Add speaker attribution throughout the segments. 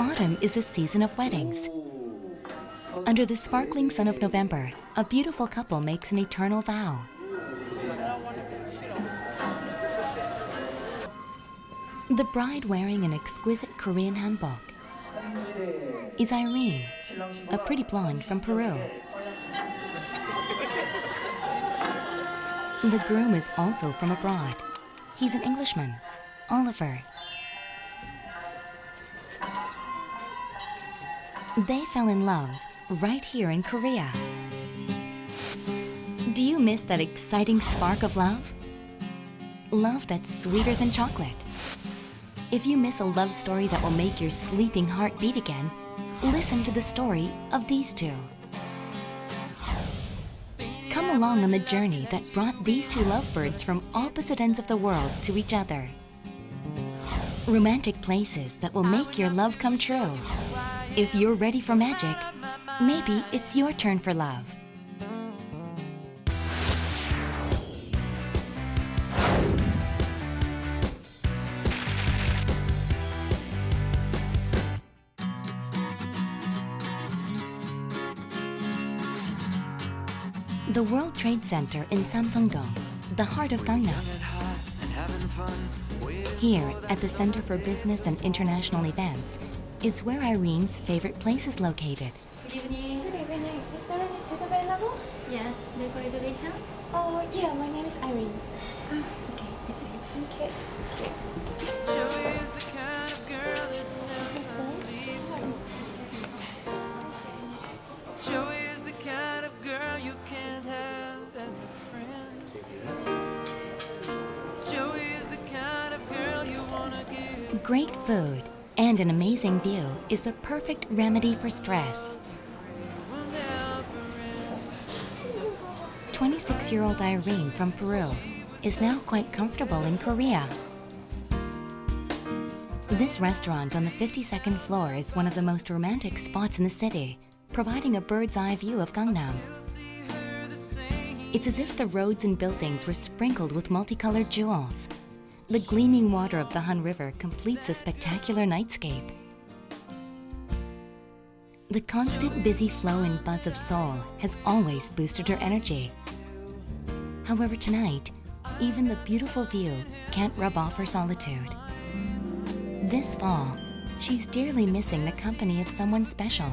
Speaker 1: Autumn is the season of weddings. Under the sparkling sun of November, a beautiful couple makes an eternal vow. The bride, wearing an exquisite Korean hanbok, is Irene, a pretty blonde from Peru. The groom is also from abroad. He's an Englishman, Oliver. They fell in love right here in Korea. Do you miss that exciting spark of love? Love that's sweeter than chocolate. If you miss a love story that will make your sleeping heart beat again, listen to the story of these two. Come along on the journey that brought these two lovebirds from opposite ends of the world to each other. Romantic places that will make your love come true. If you're ready for magic, maybe it's your turn for love. The World Trade Center in Samseong-dong, the heart of Gangnam. Here, at the Center for Business and International Events, is where Irene's favorite place is located.
Speaker 2: Good evening. Good evening. Restaurant is available? Yes. Make a reservation? Oh, yeah. My name is Irene. Okay. This way. Thank you. Okay.
Speaker 1: Great food and an amazing view is the perfect remedy for stress. 26-year-old Irene from Peru is now quite comfortable in Korea. This restaurant on the 52nd floor is one of the most romantic spots in the city, providing a bird's eye view of Gangnam. It's as if the roads and buildings were sprinkled with multicolored jewels. The gleaming water of the Han River completes a spectacular nightscape. The constant busy flow and buzz of Seoul has always boosted her energy. However, tonight, even the beautiful view can't rub off her solitude. This fall, she's dearly missing the company of someone special.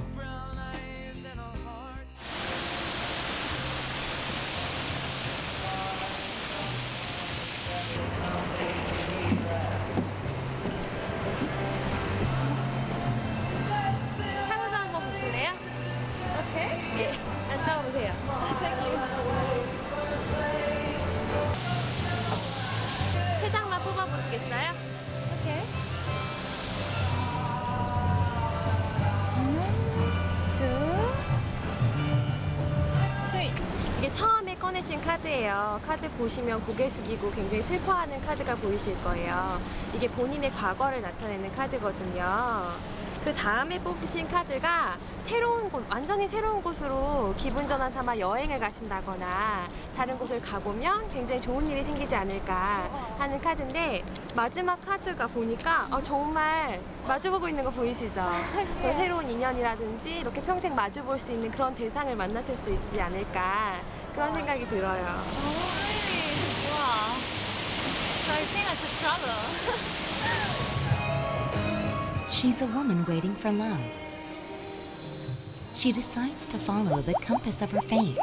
Speaker 2: 이게 처음에 꺼내신 카드예요. 카드 보시면 고개 숙이고 굉장히 슬퍼하는 카드가 보이실 거예요. 이게 본인의 과거를 나타내는 카드거든요. 그 다음에 뽑으신 카드가 새로운 곳, 완전히 새로운 곳으로 기분 전환 삼아 여행을 가신다거나 다른 곳을 가보면 굉장히 좋은 일이 생기지 않을까 하는 카드인데, 마지막 카드가 보니까 정말 마주보고 있는 거 보이시죠? 새로운 인연이라든지 이렇게 평생 마주볼 수 있는 그런 대상을 만나실 수 있지 않을까, 그런 생각이 들어요.
Speaker 3: Wow. So I think I should travel.
Speaker 1: She's a woman waiting for love. She decides to follow the compass of her fate.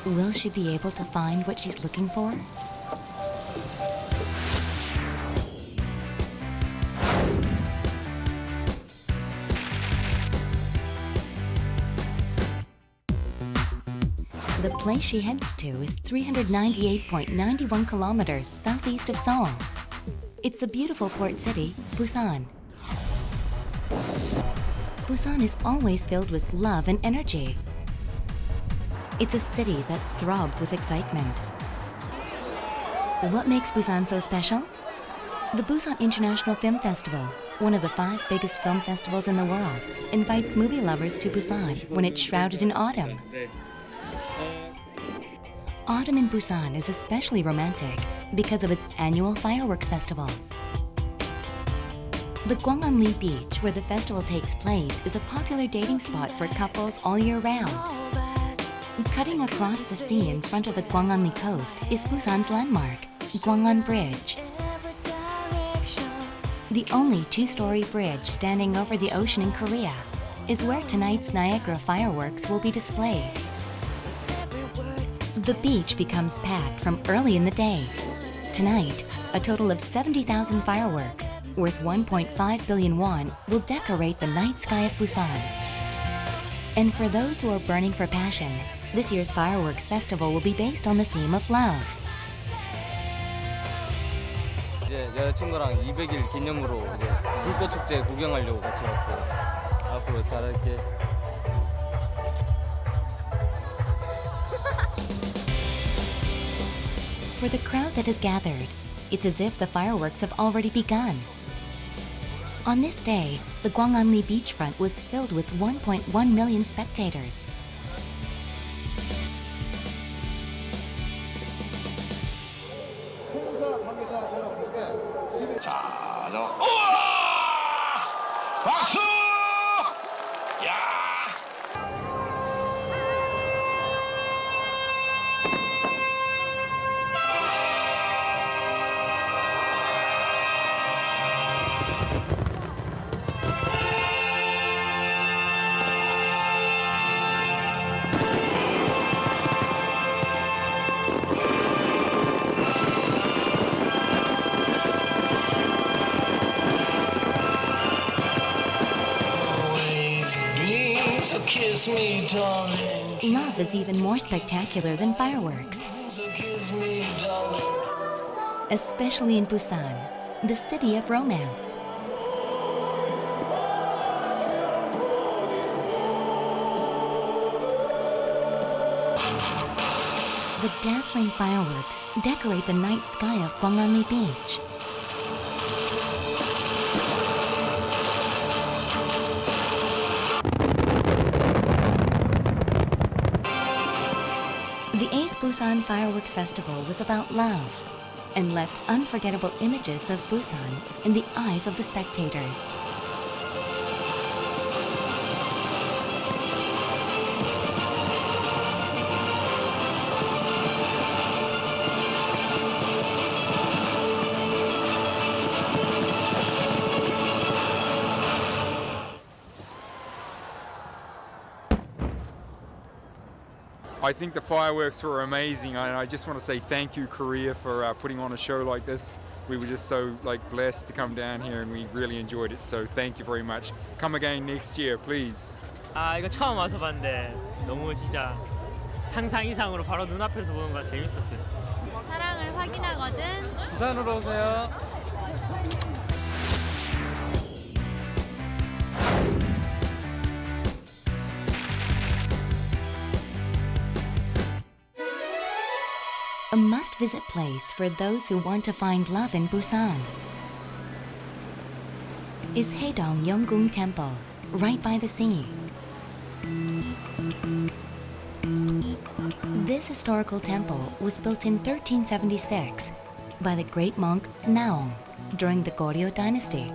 Speaker 1: Will she be able to find what she's looking for? The place she heads to is 398.91 kilometers southeast of Seoul. It's the beautiful port city, Busan. Busan is always filled with love and energy. It's a city that throbs with excitement. What makes Busan so special? The Busan International Film Festival, one of the 5 biggest film festivals in the world, invites movie lovers to Busan when it's shrouded in autumn. Autumn in Busan is especially romantic because of its annual fireworks festival. The Gwangalli Beach, where the festival takes place, is a popular dating spot for couples all year round. Cutting across the sea in front of the Gwangalli coast is Busan's landmark, Gwangan Bridge. The only two-story bridge standing over the ocean in Korea is where tonight's Niagara fireworks will be displayed. The beach becomes packed from early in the day. Tonight, a total of 70,000 fireworks, worth 1.5 billion won, will decorate the night sky of Busan. And for those who are burning for passion, this year's fireworks festival will be based on the theme of love.
Speaker 4: 이제 여자친구랑 200일 기념으로 이제 불꽃 축제 구경하려고 같이 왔어요. 앞으로 잘할게.
Speaker 1: For the crowd that has gathered, it's as if the fireworks have already begun. On this day, the Gwangalli beachfront was filled with 1.1 million spectators.
Speaker 5: 자, 우와! 박수! 야! So kiss me, darling.
Speaker 1: Love is even more spectacular than fireworks,
Speaker 5: So kiss me, darling.
Speaker 1: especially in Busan, the city of romance. The dazzling fireworks decorate the night sky of Gwangalli Beach. The 8th Busan Fireworks Festival was about love and left unforgettable images of Busan in the eyes of the spectators.
Speaker 6: I think the fireworks were amazing, and I just want to say thank you, Korea, for putting on a show like this. We were just so blessed to come down here, and we really enjoyed it. So thank you very much. Come again next year, please.
Speaker 7: 아 이거 처음 와서 봤는데 너무 진짜 상상 이상으로 바로 눈앞에서 보는 거 재밌었어요.
Speaker 3: 사랑을 확인하거든.
Speaker 4: 부산으로 오세요.
Speaker 1: A must-visit place for those who want to find love in Busan is Haedong Yonggung Temple, right by the sea. This historical temple was built in 1376 by the great monk Naong during the Goryeo dynasty.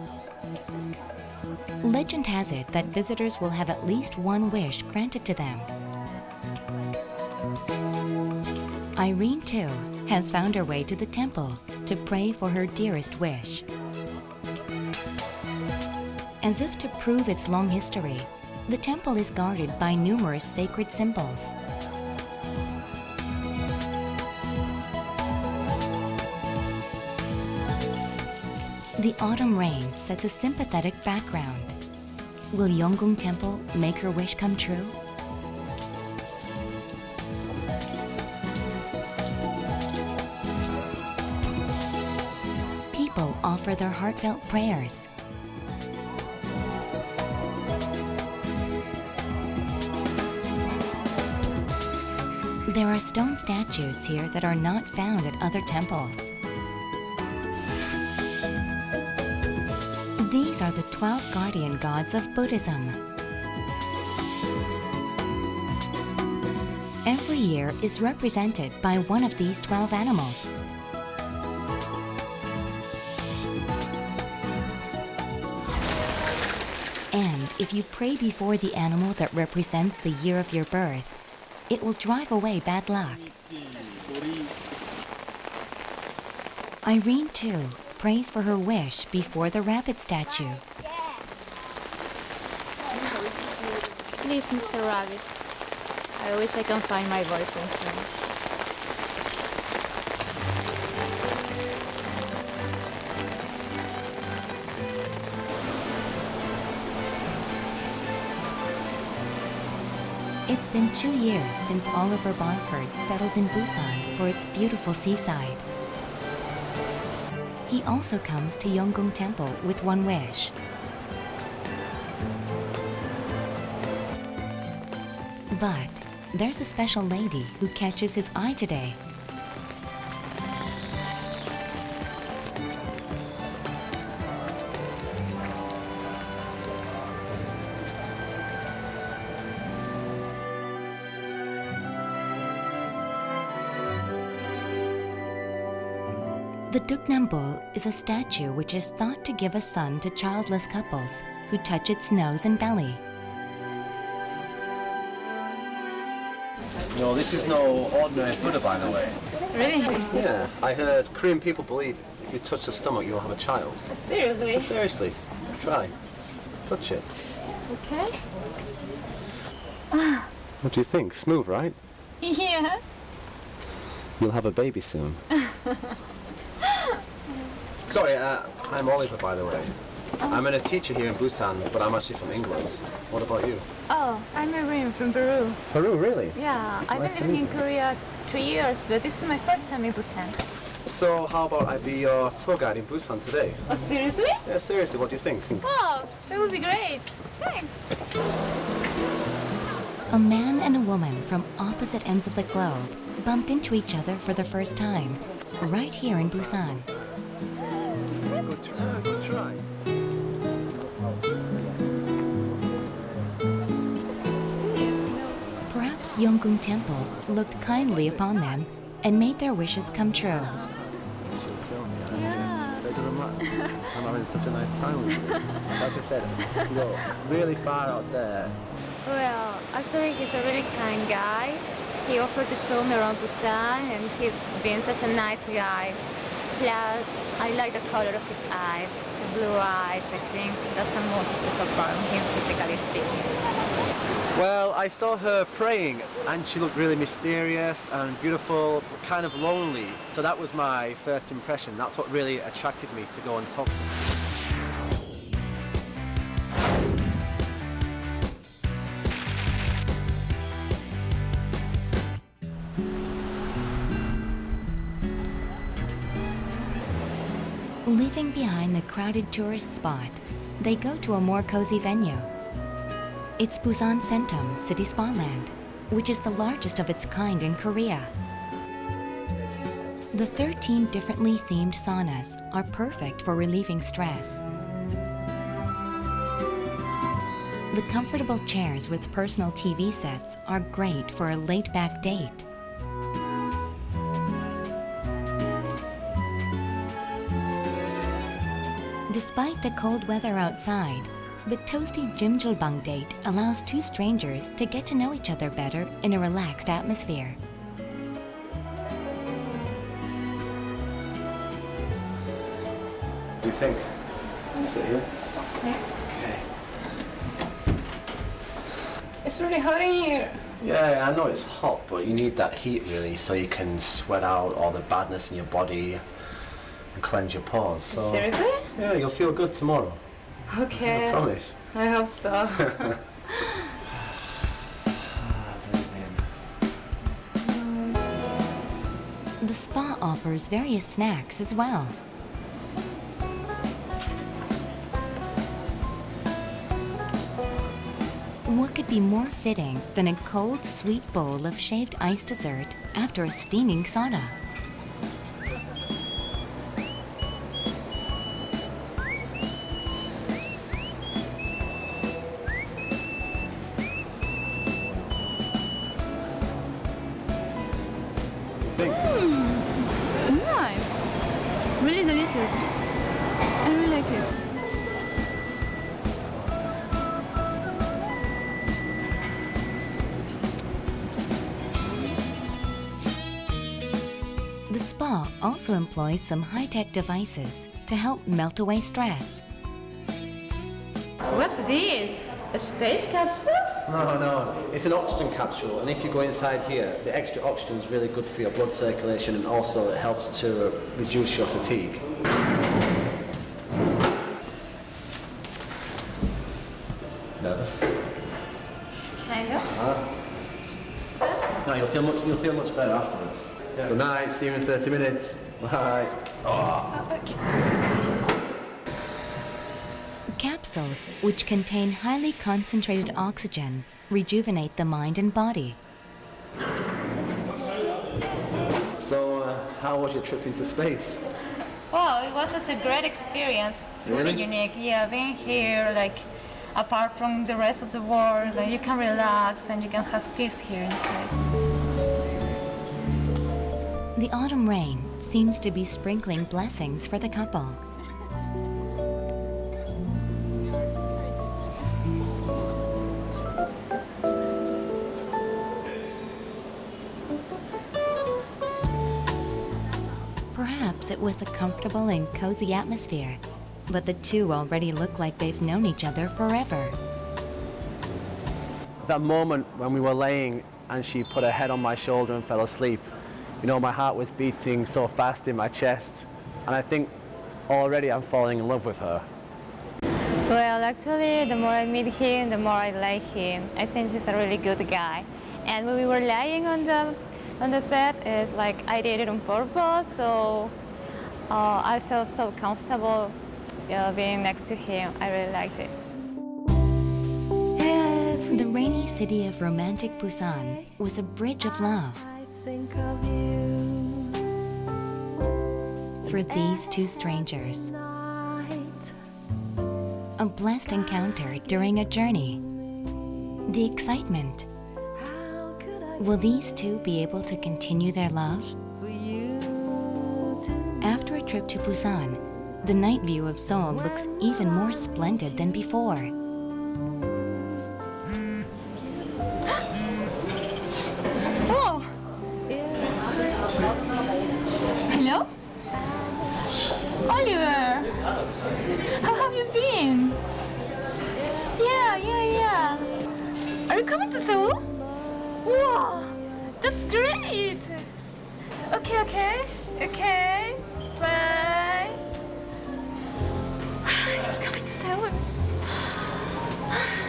Speaker 1: Legend has it that visitors will have at least one wish granted to them. Irene, too, has found her way to the temple to pray for her dearest wish. As if to prove its long history, the temple is guarded by numerous sacred symbols. The autumn rain sets a sympathetic background. Will Yonggung Temple make her wish come true? People offer their heartfelt prayers. There are stone statues here that are not found at other temples. These are the 12 guardian gods of Buddhism. every year is represented by one of these 12 animals. And if you pray before the animal that represents the year of your birth, it will drive away bad luck. Irene, too, prays for her wish before the rabbit statue.
Speaker 3: Please, Mr. Rabbit. I wish I can find my boyfriend soon.
Speaker 1: It's been 2 years since Oliver Barford settled in Busan for its beautiful seaside. He also comes to Yonggung Temple with one wish. But there's a special lady who catches his eye today. The Gangnam-gu is a statue which is thought to give a son to childless couples who touch its nose and belly.
Speaker 8: No, this is no ordinary Buddha, by the way.
Speaker 3: Really?
Speaker 8: Yeah, I heard Korean people believe if you touch the stomach, you'll have a child.
Speaker 3: Seriously?
Speaker 8: Seriously, try. Touch it.
Speaker 3: Okay.
Speaker 8: What do you think? Smooth, right?
Speaker 3: Yeah.
Speaker 8: You'll have a baby soon. Sorry, I'm Oliver, by the way. I'm a teacher here in Busan, but I'm actually from England. What about you?
Speaker 3: Oh, I'm Irene from Peru.
Speaker 8: Peru, really?
Speaker 3: Yeah, I've
Speaker 8: Nice
Speaker 3: been
Speaker 8: to
Speaker 3: living
Speaker 8: meet
Speaker 3: in
Speaker 8: you.
Speaker 3: Korea 3 years, but this is my first time in Busan.
Speaker 8: So how about I be your tour guide in Busan today?
Speaker 3: Oh, seriously?
Speaker 8: Yeah, seriously, what do you think?
Speaker 3: Oh, that would be great. Thanks.
Speaker 1: A man and a woman from opposite ends of the globe bumped into each other for the first time, right here in Busan.
Speaker 8: Good try, good try.
Speaker 1: Perhaps Yonggung Temple looked kindly upon them and made their wishes come true.
Speaker 3: Yeah.
Speaker 8: It doesn't matter. I'm having such a nice time with you. Like I said, you're really far out there.
Speaker 3: Well, actually, he's a really kind guy. He offered to show me around Busan, and he's been such a nice guy. Plus, I like the color of his eyes, the blue eyes. I think that's the most special part of him, physically speaking.
Speaker 8: Well, I saw her praying, and she looked really mysterious and beautiful, but kind of lonely. So that was my first impression. That's what really attracted me to go and talk to her.
Speaker 1: Leaving behind the crowded tourist spot, they go to a more cozy venue. It's Busan Centum City Spa Land, which is the largest of its kind in Korea. The 13 differently themed saunas are perfect for relieving stress. The comfortable chairs with personal TV sets are great for a laid-back date. Despite the cold weather outside, the toasty Jimjilbang date allows two strangers to get to know each other better in a relaxed atmosphere.
Speaker 8: What do you think? Sit here. Okay.
Speaker 3: It's really hot in here.
Speaker 8: Yeah, I know it's hot, but you need that heat really so you can sweat out all the badness in your body and cleanse your pores. So,
Speaker 3: Seriously?
Speaker 8: yeah, you'll feel good tomorrow.
Speaker 3: Okay.
Speaker 8: I promise.
Speaker 3: I hope so.
Speaker 1: The spa offers various snacks as well. What could be more fitting than a cold, sweet bowl of shaved ice dessert after a steaming sauna?
Speaker 8: think?
Speaker 3: Nice. Really delicious. I really like it.
Speaker 1: The spa also employs some high-tech devices to help melt away stress.
Speaker 3: What's this? A space capsule?
Speaker 8: No. It's an oxygen capsule, and if you go inside here, the extra oxygen is really good for your blood circulation, and also it helps to reduce your fatigue. Nervous?
Speaker 3: Kind of.
Speaker 8: No, you'll feel much better afterwards. Good night. See you in 30 minutes. Bye.
Speaker 1: Capsules, which contain highly concentrated oxygen, rejuvenate the mind and body.
Speaker 8: So, how was your trip into space?
Speaker 3: Wow, it was such a great experience. It's really unique. Yeah, being here, like, apart from the rest of the world, like, you can relax and you can have peace here inside.
Speaker 1: The autumn rain seems to be sprinkling blessings for the couple. Perhaps it was a comfortable and cozy atmosphere, but the two already look like they've known each other forever.
Speaker 8: That moment when we were laying and she put her head on my shoulder and fell asleep, you know, my heart was beating so fast in my chest, and I think already I'm falling in love with her.
Speaker 3: Well, actually, the more I meet him, the more I like him. I think he's a really good guy. And when we were lying on this bed, it's like I did it on purpose, so I felt so comfortable being next to him. I really liked it.
Speaker 1: The rainy city of romantic Busan was a bridge of love for these two strangers. A blessed encounter during a journey. The excitement. Will these two be able to continue their love? After a trip to Busan, the night view of Seoul looks even more splendid than before.
Speaker 3: Oh! Hello? Oliver! How have you been? Yeah. Are you coming to Seoul? Wow! That's great! Okay. Bye! He's coming to Seoul.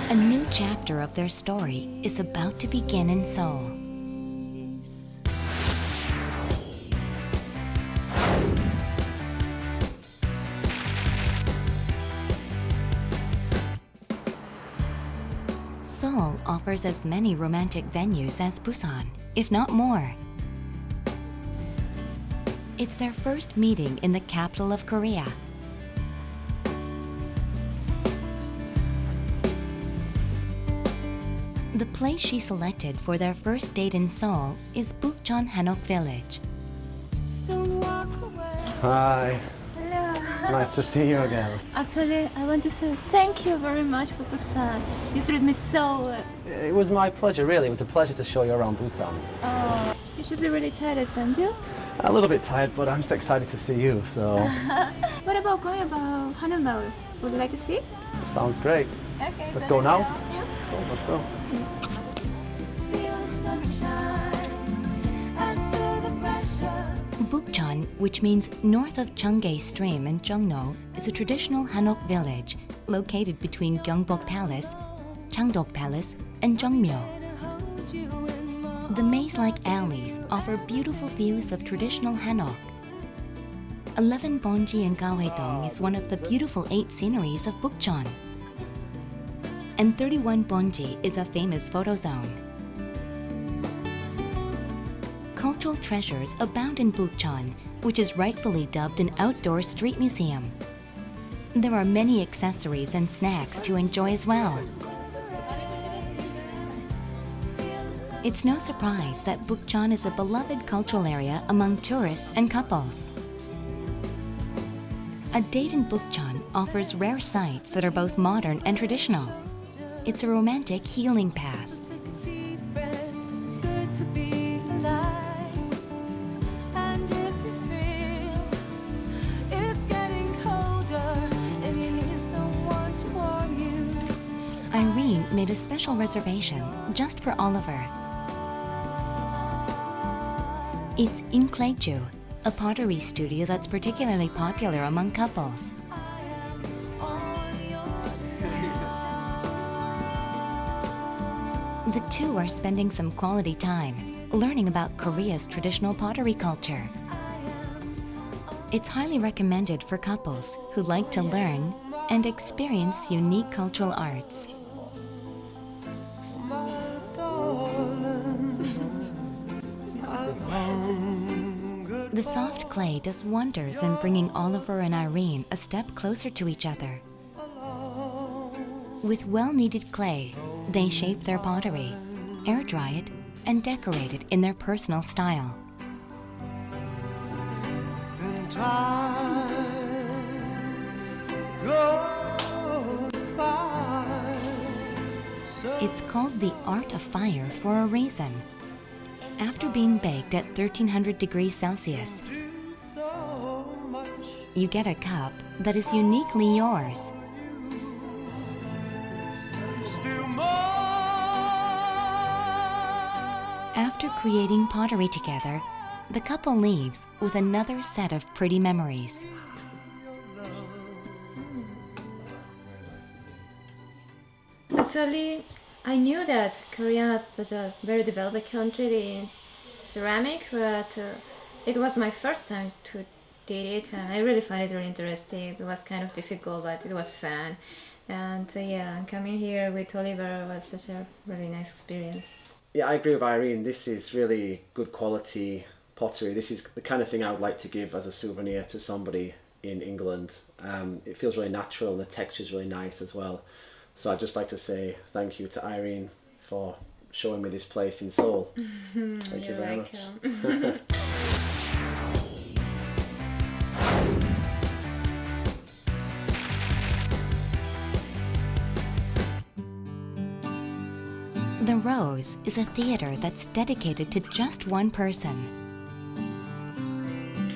Speaker 1: A new chapter of their story is about to begin in Seoul. Seoul offers as many romantic venues as Busan, if not more. It's their first meeting in the capital of Korea. The place she selected for their first date in Seoul is Bukchon Hanok Village.
Speaker 8: Hi.
Speaker 3: Hello.
Speaker 8: Nice to see you again.
Speaker 3: Actually, I want to say thank you very much for Busan. You treated me so well.
Speaker 8: It was my pleasure, really. It was a pleasure to show you around Busan.
Speaker 3: Oh, you should be really tired, don't you?
Speaker 8: A little bit tired, but I'm just excited to see you, so...
Speaker 3: What about going about Hanamau? Would you like to see?
Speaker 8: Sounds great.
Speaker 3: Okay,
Speaker 8: Let's go now?
Speaker 3: Yeah.
Speaker 8: Cool, let's go.
Speaker 1: Bukchon, which means north of Cheonggye Stream in Jongno, is a traditional Hanok village located between Gyeongbok Palace, Changdok Palace, and Jongmyo. The maze-like alleys offer beautiful views of traditional Hanok. 11 Bonji in Haedong is one of the beautiful 8 sceneries of Bukchon. And 31 Bonji is a famous photo zone. Cultural treasures abound in Bukchon, which is rightfully dubbed an outdoor street museum. There are many accessories and snacks to enjoy as well. It's no surprise that Bukchon is a beloved cultural area among tourists and couples. A date in Bukchon offers rare sights that are both modern and traditional. It's a romantic healing path. Irene made a special reservation just for Oliver. It's in Gleju, a pottery studio that's particularly popular among couples. The two are spending some quality time learning about Korea's traditional pottery culture. It's highly recommended for couples who like to learn and experience unique cultural arts. The soft clay does wonders in bringing Oliver and Irene a step closer to each other. With well-kneaded clay, they shape their pottery, air dry it, and decorate it in their personal style. It's called the art of fire for a reason. After being baked at 1300 degrees Celsius, you get a cup that is uniquely yours. After creating pottery together, the couple leaves with another set of pretty memories.
Speaker 3: Actually, I knew that Korea is such a very developed country in ceramic, but it was my first time to did it, and I really find it really interesting. It was kind of difficult, but it was fun. And yeah, coming here with Oliver was such a really nice experience.
Speaker 8: Yeah, I agree with Irene. This is really good quality pottery. This is the kind of thing I would like to give as a souvenir to somebody in England. It feels really natural and the texture is really nice as well. So I'd just like to say thank you to Irene for showing me this place in Seoul. Thank you very much.
Speaker 1: The Rose is a theater that's dedicated to just one person.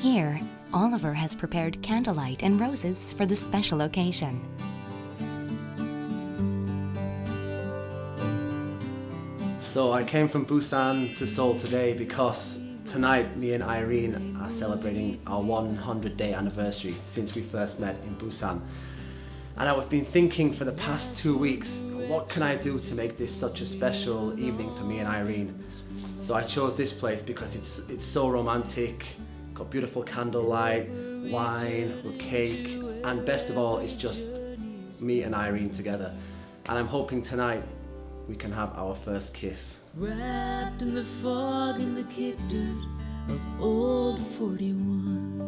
Speaker 1: Here, Oliver has prepared candlelight and roses for the special occasion.
Speaker 8: So I came from Busan to Seoul today because tonight me and Irene are celebrating our 100-day anniversary since we first met in Busan. And I've been thinking for the past 2 weeks, what can I do to make this such a special evening for me and Irene? So I chose this place because it's so romantic, got beautiful candlelight, wine, with cake, and best of all, it's just me and Irene together. And I'm hoping tonight we can have our first kiss.
Speaker 9: Wrapped in the fog and the kick dirt of old 41.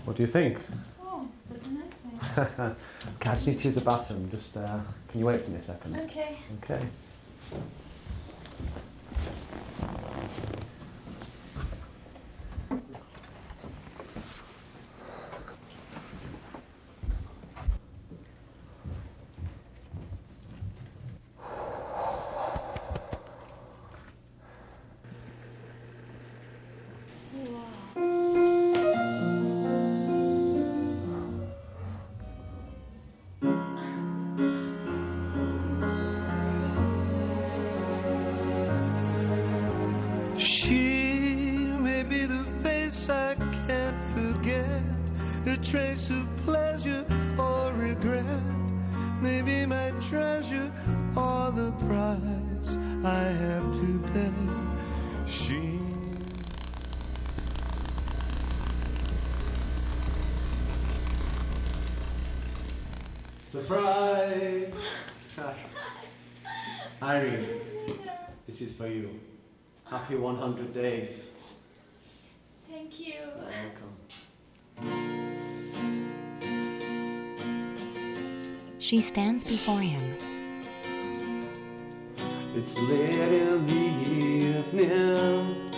Speaker 8: What do you think?
Speaker 3: Oh, such a nice place.
Speaker 8: Okay, I just need to use the bathroom. Just, can you wait for me a second?
Speaker 3: Okay.
Speaker 8: Okay.
Speaker 5: She may be the face I can't forget, a trace of pleasure or regret, maybe my treasure or the price I have to pay. She
Speaker 8: Surprise! Irene, this is for you. Happy 100 days.
Speaker 3: Thank you.
Speaker 8: You're welcome.
Speaker 1: She stands before him.
Speaker 8: It's late in the evening.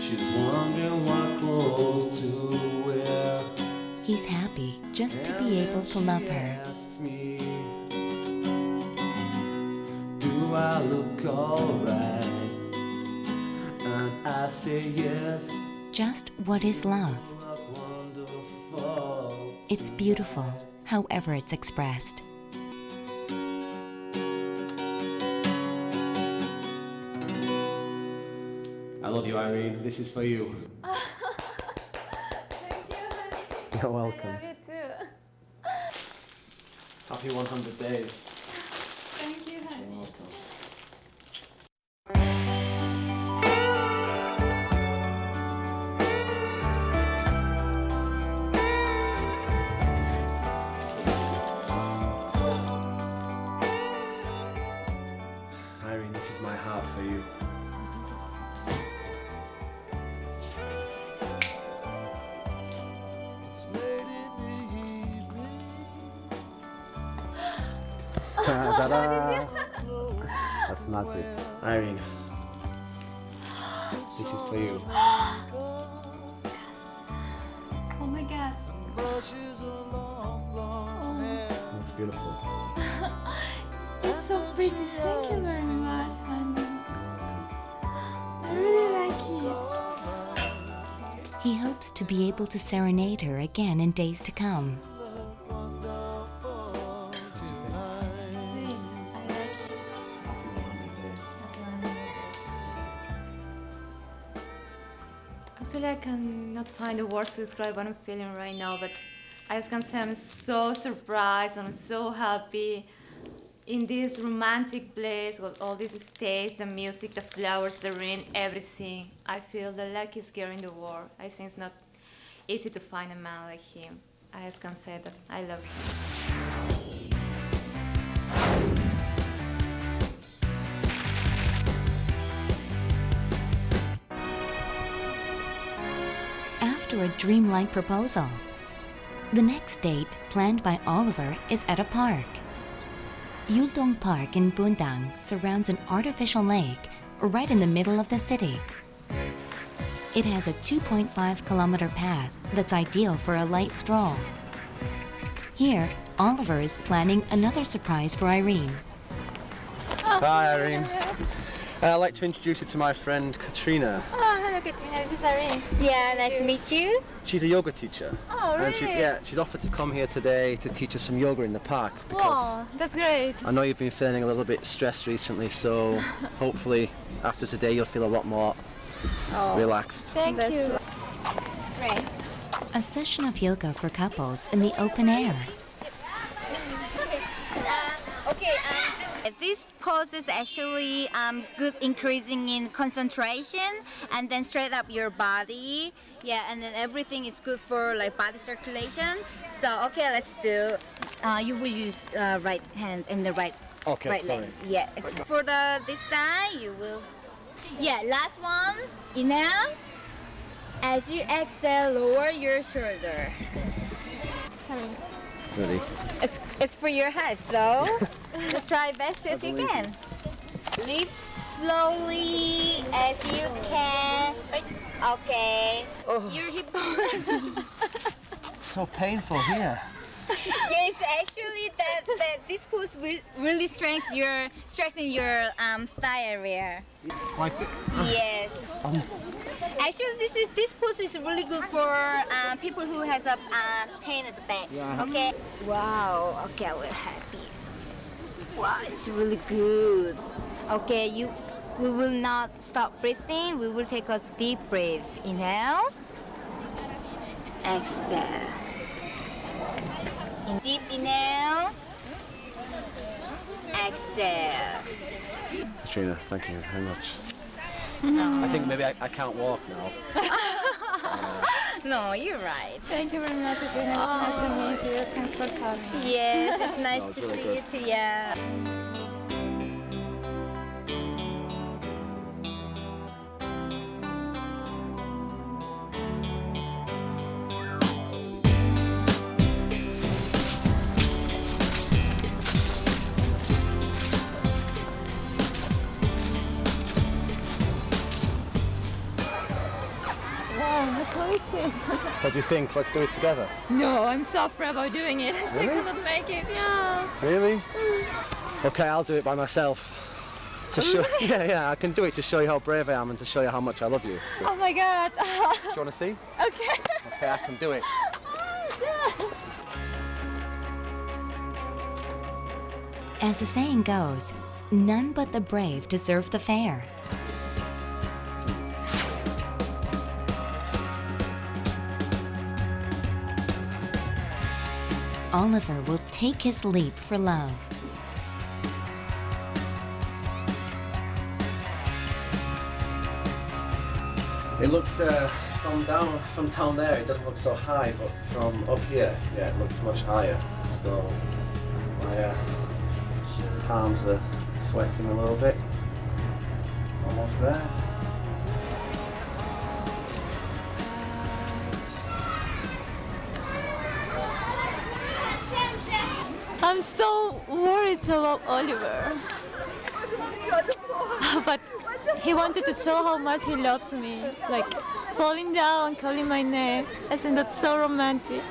Speaker 8: She's wondering what clothes to wear.
Speaker 1: He's happy just to be able to love her.
Speaker 8: Asks me, do I look alright? And I say yes.
Speaker 1: Just what is love?
Speaker 8: Look wonderful.
Speaker 1: It's beautiful, however it's expressed.
Speaker 8: I love you, Irene. This is for you.
Speaker 3: Thank you.
Speaker 8: You're welcome.
Speaker 3: I love you too.
Speaker 8: Happy 100 days.
Speaker 3: Thank you, honey.
Speaker 8: You're welcome. Irene, this is my heart for you.
Speaker 5: It's late in the evening.
Speaker 8: Ta-da! That's magic. Irene, this is for you.
Speaker 3: Oh my god.
Speaker 5: Brushes a long hair.
Speaker 8: Looks beautiful.
Speaker 3: It's so pretty. Thank you very much, honey. I really like it.
Speaker 1: He hopes to be able to serenade her again in days to come.
Speaker 3: Sweet. I like it.
Speaker 8: Happy 100 days.
Speaker 3: Actually, I cannot find the words to describe what I'm feeling right now, but I just can say I'm so surprised, I'm so happy in this romantic place with all this stage, the music, the flowers, the rain, everything. I feel the luckiest girl in the world. I think it's not easy to find a man like him. I just can say that I love him.
Speaker 1: After a dreamlike proposal, the next date planned by Oliver is at a park. Yuldong Park in Bundang surrounds an artificial lake right in the middle of the city. It has a 2.5-kilometer path that's ideal for a light stroll. Here, Oliver is planning another surprise for Irene.
Speaker 8: Hi, Irene. I'd like to introduce you to my friend Katrina.
Speaker 3: Oh, hello, Katrina. This is Arirang. Yeah, nice to meet you.
Speaker 8: She's a yoga teacher.
Speaker 3: Oh, really?
Speaker 8: And she's offered to come here today to teach us some yoga in the park. Because
Speaker 3: Wow, that's great.
Speaker 8: I know you've been feeling a little bit stressed recently, so hopefully after today you'll feel a lot more relaxed.
Speaker 3: Thank you. Great.
Speaker 1: A session of yoga for couples in the open air.
Speaker 10: This pose is actually good increasing in concentration and then straight up your body. Yeah, and then everything is good for like body circulation. So okay, let's do. You will use right hand and the right leg. Yeah. For this side, you will. Yeah, last one. Inhale. As you exhale, lower your shoulder.
Speaker 8: Ready?
Speaker 10: It's for your head, so let's try best as you can. Lift slowly as you can. Okay.
Speaker 8: Oh.
Speaker 10: Your hip.
Speaker 8: So painful here.
Speaker 10: Yes, actually, that this pose will really strengthen your thigh area.
Speaker 8: Like
Speaker 10: Yes. Actually, this pose is really good for people who has a pain at the back.
Speaker 8: Yeah.
Speaker 10: Okay. Wow. Okay, we're happy. Wow, it's really good. Okay, we will not stop breathing. We will take a deep breath. Inhale. Exhale. Deep inhale. Exhale.
Speaker 8: Katrina, thank you very much. I think maybe I can't walk now.
Speaker 10: No, you're right.
Speaker 3: Thank you very much. It's nice to meet you. Thanks for coming.
Speaker 10: Yes, it's nice
Speaker 8: it's
Speaker 10: to
Speaker 8: really
Speaker 10: see
Speaker 8: good.
Speaker 10: you too. Yeah.
Speaker 8: What do you think? Let's do it together.
Speaker 3: No, I'm so afraid about doing it. I
Speaker 8: Really?
Speaker 3: cannot make it. Yeah.
Speaker 8: Really? Okay, I'll do it by myself. To show, yeah, I can do it to show you how brave I am and to show you how much I love you. Do
Speaker 3: Oh my God.
Speaker 8: you want to see?
Speaker 3: Okay.
Speaker 8: Okay, I can do it.
Speaker 1: As the saying goes, none but the brave deserve the fair. Oliver will take his leap for love.
Speaker 8: It looks from down there. It doesn't look so high, but from up here, yeah, it looks much higher. So my palms are sweating a little bit. Almost there.
Speaker 3: I'm so worried about Oliver. But he wanted to show how much he loves me. Like falling down, calling my name. I think that's so romantic.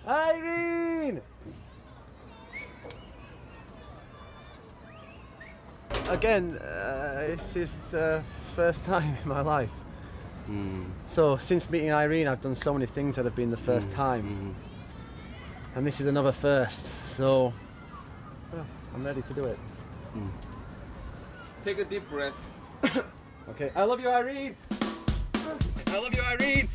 Speaker 8: Irene! Again, this is the first time in my life. So since meeting Irene, I've done so many things that have been the first time. And this is another first, so well, I'm ready to do it.
Speaker 6: Take a deep breath.
Speaker 8: Okay, I love you, Irene! I love you, Irene!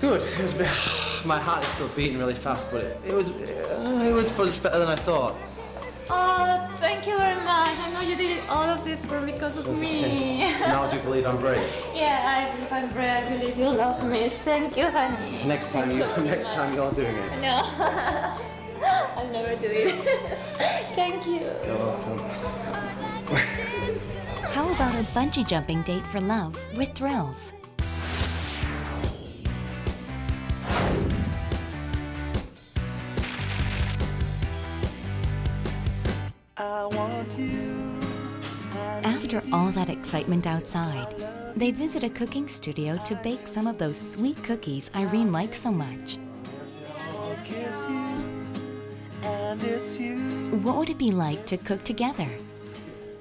Speaker 8: Good. It was a bit, my heart is still beating really fast, but it was much better than I thought.
Speaker 3: Oh, thank you very much. I know you did all of this for because of me.
Speaker 8: Now do you believe I'm brave?
Speaker 3: Yeah, I believe I'm brave. I believe you love me. Thank you, honey.
Speaker 8: Next time you're doing it.
Speaker 3: No, I'll never do it. Thank you.
Speaker 8: You're welcome.
Speaker 1: How about a bungee jumping date for love with thrills? After all that excitement outside, they visit a cooking studio to bake some of those sweet cookies Irene likes so much. What would it be like to cook together?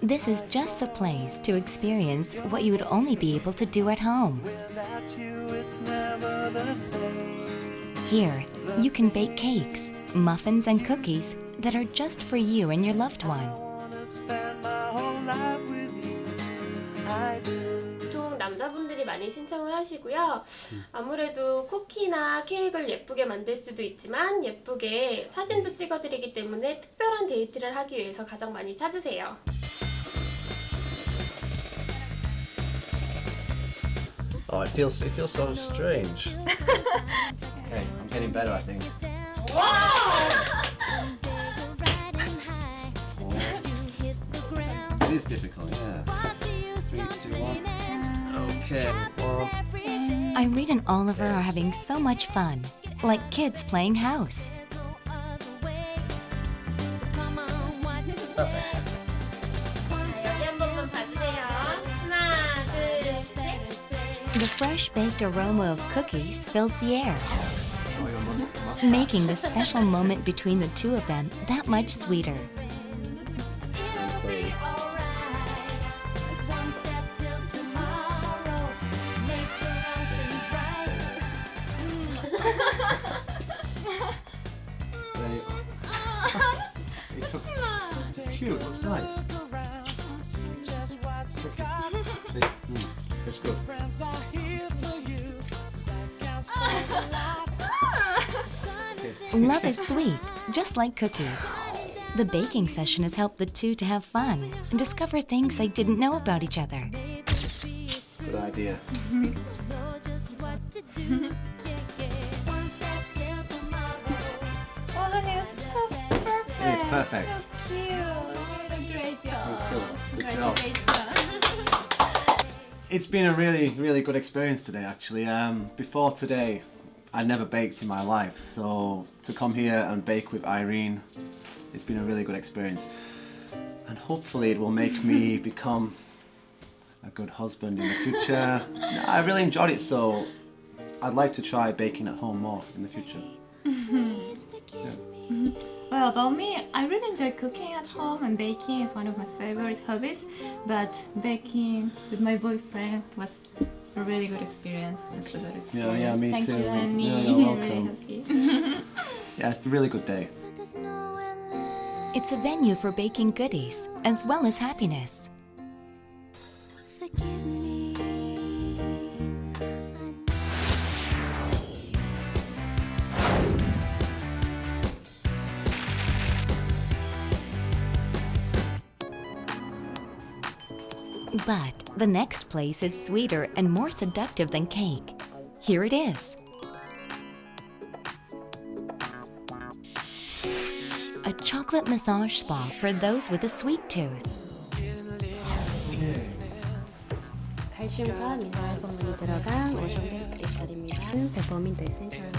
Speaker 1: This is just the place to experience what you would only be able to do at home. Here, you can bake cakes, muffins, and cookies that are just for you and your loved one.
Speaker 2: 보통 남자분들이 많이 신청을 하시고요. 아무래도 쿠키나 케이크를 예쁘게 만들 수도 있지만 예쁘게 사진도 찍어드리기 때문에 특별한 데이트를 하기 위해서 가장 많이 찾으세요.
Speaker 8: Oh, it feels so strange. Okay, I'm getting better, I think. It is difficult, yeah. 3, 2, 1. Okay. 1,
Speaker 1: Irene and Oliver are having so much fun, like kids playing house. The fresh baked aroma of cookies fills the air, making the special moment between the two of them that much sweeter.
Speaker 8: Cute, looks nice. It's good.
Speaker 1: Love is sweet, just like cookies. The baking session has helped the two to have fun and discover things they didn't know about each other.
Speaker 8: Good idea.
Speaker 3: Oh, honey, it's so perfect.
Speaker 8: It is perfect.
Speaker 3: So cute. You did a great job.
Speaker 8: Good job.
Speaker 3: Congratulations.
Speaker 8: It's been a really good experience today, actually. Before today, I never baked in my life, so to come here and bake with Irene, it's been a really good experience. And hopefully it will make me become a good husband in the future. I really enjoyed it, so I'd like to try baking at home more in the future.
Speaker 3: Well, about me, I really enjoy cooking at home, and baking is one of my favorite hobbies. But baking with my boyfriend was a really good experience.
Speaker 8: Yeah, me
Speaker 3: Thank
Speaker 8: too.
Speaker 3: you, Annie.
Speaker 8: Yeah, you're welcome.
Speaker 3: Really happy.
Speaker 8: Yeah, it's a really good day.
Speaker 1: It's a venue for baking goodies as well as happiness. But the next place is sweeter and more seductive than cake. Here it is. A chocolate massage spa for those with a sweet tooth.
Speaker 2: 칼슘과 미네랄 성분이 들어간 오션 베스트 크리스탈입니다. 페퍼민트 에센셜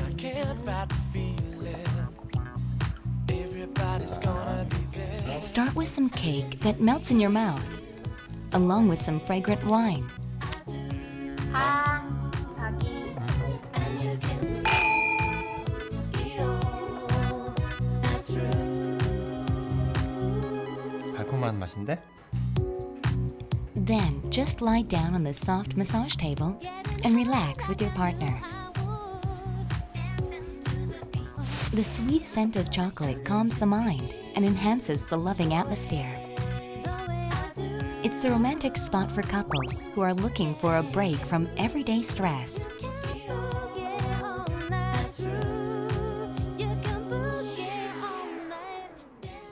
Speaker 1: Start with some cake that melts in your mouth, along with some fragrant wine.
Speaker 3: 자기.
Speaker 11: 달콤한 맛인데?
Speaker 1: Then just lie down on the soft massage table and relax with your partner. The sweet scent of chocolate calms the mind and enhances the loving atmosphere. It's the romantic spot for couples who are looking for a break from everyday stress.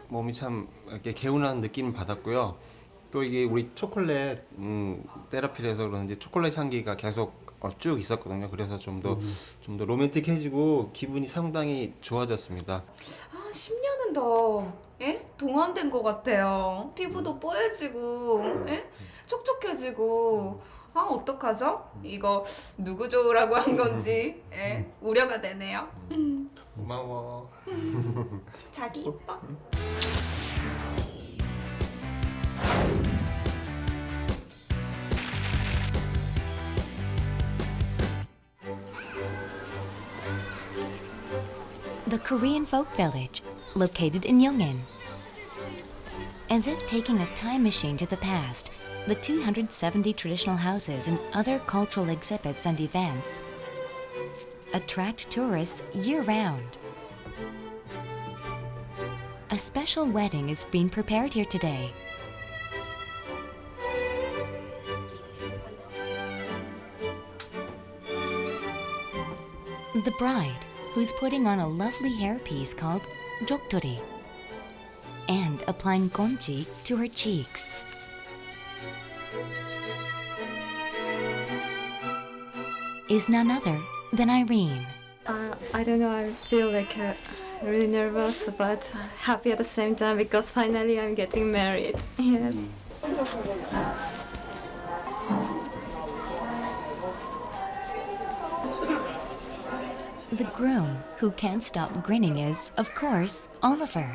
Speaker 11: 몸이 참 이렇게 개운한 느낌을 받았고요. 또 이게 우리 초콜릿 테라피라서 그런지 초콜릿 향기가 계속 쭉 있었거든요. 그래서 좀 더 로맨틱해지고 기분이 상당히 좋아졌습니다.
Speaker 12: 10년은 더 동안된 것 같아요. 피부도 뽀얘지고 촉촉해지고 어떡하죠? 이거 누구 좋으라고 한 건지 우려가 되네요.
Speaker 11: 고마워.
Speaker 12: 자기 이뻐.
Speaker 1: The Korean folk village, located in Yongin. As if taking a time machine to the past, the 270 traditional houses and other cultural exhibits and events attract tourists year-round. A special wedding is being prepared here today. The bride, who's putting on a lovely hairpiece called joktori and applying gonji to her cheeks. Is none other than Irene.
Speaker 3: I don't know, I feel like really nervous but happy at the same time because finally I'm getting married. Yes.
Speaker 1: The groom, who can't stop grinning, is, of course, Oliver.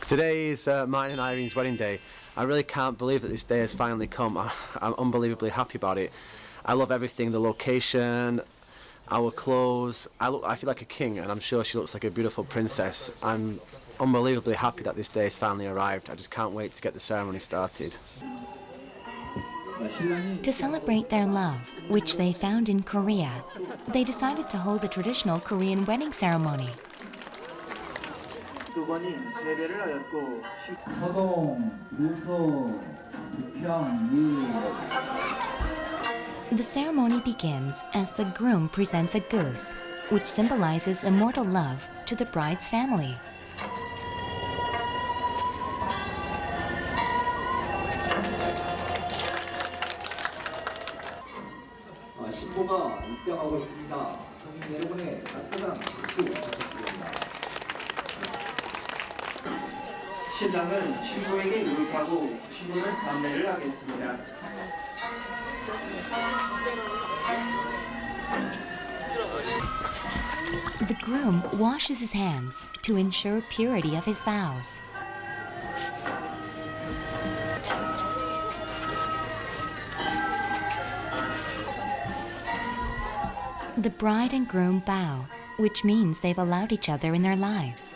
Speaker 8: Today is mine and Irene's wedding day. I really can't believe that this day has finally come. I'm unbelievably happy about it. I love everything, the location, our clothes. I feel like a king, and I'm sure she looks like a beautiful princess. I'm unbelievably happy that this day has finally arrived. I just can't wait to get the ceremony started.
Speaker 1: To celebrate their love, which they found in Korea, they decided to hold a traditional Korean wedding ceremony. The ceremony begins as the groom presents a goose, which symbolizes immortal love to the bride's family.
Speaker 13: 신부가 입장하고 있습니다. 성인 여러분의 따뜻한 박수 부탁드립니다. 신랑은 신부에게 이렇게하고 신부는 담례를 하겠습니다.
Speaker 1: The groom washes his hands to ensure purity of his vows. The bride and groom bow, which means they've allowed each other in their lives.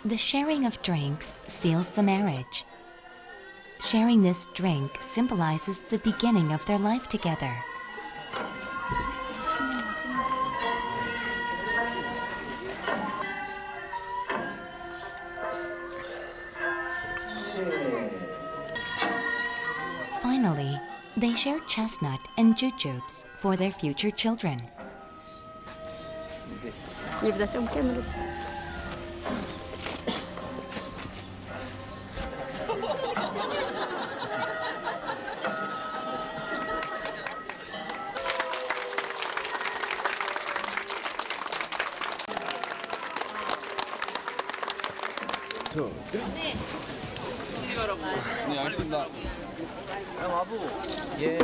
Speaker 1: The sharing of drinks seals the marriage. Sharing this drink symbolizes the beginning of their life together. Finally, they share chestnut and jujubes for their future children.
Speaker 4: 네, 알겠습니다.
Speaker 8: 와부. 예.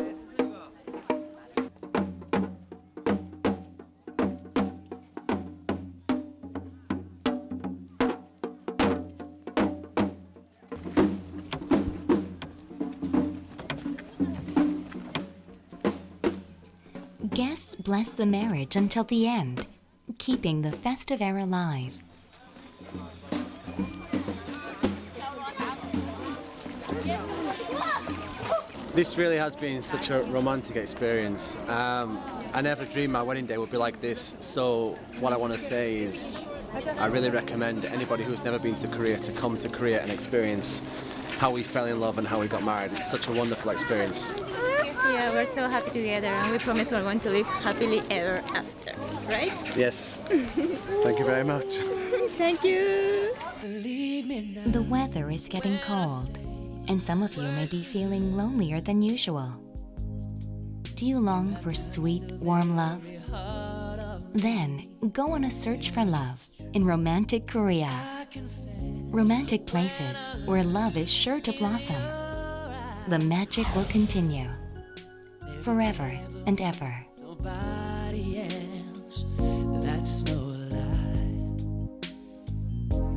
Speaker 1: Guests bless the marriage until the end, keeping the festive air alive.
Speaker 8: This really has been such a romantic experience. I never dreamed my wedding day would be like this, so what I want to say is I really recommend anybody who's never been to Korea to come to Korea and experience how we fell in love and how we got married. It's such a wonderful experience.
Speaker 3: Yeah, we're so happy together, and we promise we're going to live happily ever after, right?
Speaker 8: Yes. Thank you very much.
Speaker 3: Thank you.
Speaker 1: The weather is getting cold, and some of you may be feeling lonelier than usual. Do you long for sweet, warm love? Then go on a search for love in romantic Korea. Romantic places where love is sure to blossom. The magic will continue forever and ever.
Speaker 9: Nobody else, that's no lie.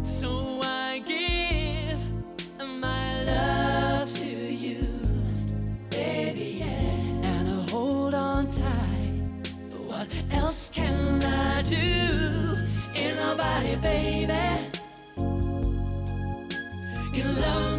Speaker 9: So I give my love to you, baby, yeah. And I hold on tight. What else can I do? Ain't nobody, baby, can love